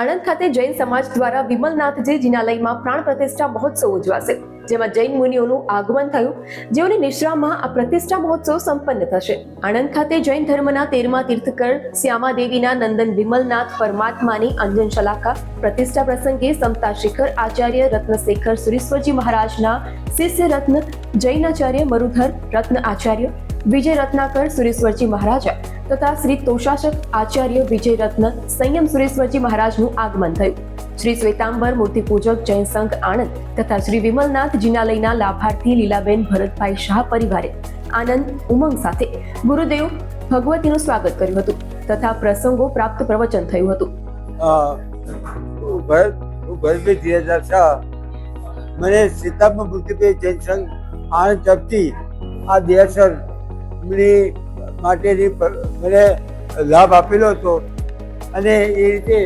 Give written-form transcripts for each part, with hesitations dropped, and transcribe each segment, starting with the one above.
આણંદ ખાતે જૈન સમાજ દ્વારા વિમલનાથજી જિનાલયમાં પ્રાણ પ્રતિષ્ઠા મહોત્સવ ઉજવાશે, જેમાં જૈન મુનિઓનું આગમન થયું, જેઓની નિશ્રામાં આ પ્રતિષ્ઠા મહોત્સવ સંપન્ન થશે. આણંદ ખાતે જૈન ધર્મના 13મા તીર્થકર શ્યામાદેવીના નંદન વિમલનાથ પરમાત્માની અંજન શલાકા પ્રતિષ્ઠા પ્રસંગે સમતા શિખર આચાર્ય રત્નશેખર સુરેશ્વરજી મહારાજના શિષ્ય રત્ન જૈનાચાર્ય મરુધર રત્ન આચાર્ય વિજય રત્નાકર સુરેશ્વરજી મહારાજા તથા શ્રી તોષાશક આચાર્ય વિજય રત્ન સંયમ સુરેશ્વરજી મહારાજનું આગમન થયું. શ્રી શ્વેતાંબર મૂર્તિ પૂજક જૈન સંઘ આણંદ તથા શ્રી વિમલનાથ જિનાલયના લાભાર્થી લીલાબેન ભરતભાઈ શાહ પરિવારે આનંદ ઉમંગ સાથે ગુરુદેવ ભગવતીનું સ્વાગત કર્યું હતું તથા પ્રસંગો પ્રાપ્ત પ્રવચન થયું હતું. ભરતભાઈ 2006 મને સીતાંબર મૂર્તિભાઈ જૈન સંઘ આણંદ તરફથી આ દેહસર માટેની મને લાભ આપેલો હતો અને એ રીતે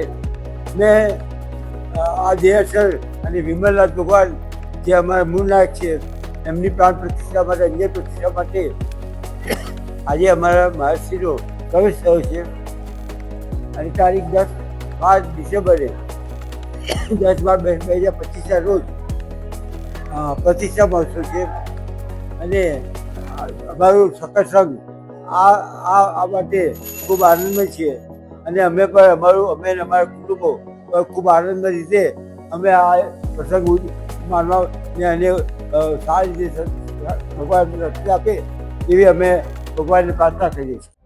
મેં આ દેહસર અને વિમલનાથ ભગવાન જે અમારા મૂળનાથ છે એમની પ્રાણ પ્રતિષ્ઠા માટે અંજન પ્રતિષ્ઠા માટે આજે અમારા મહર્ષિનો પ્રવેશ થયો છે અને તારીખ 10 ડિસેમ્બરે 10/12/2025 રોજ પ્રતિષ્ઠા મહોત્સવ છે અને અમારું સકળ સંઘ આ માટે ખૂબ આનંદમય છીએ અને અમે પણ અમે અમારા કુટુંબો ખૂબ આનંદમય રીતે અમે આ પ્રસંગ માનવા અને સારી રીતે ભગવાન રસ્તે આપે એવી અમે ભગવાનને પ્રાર્થના કરીએ છીએ.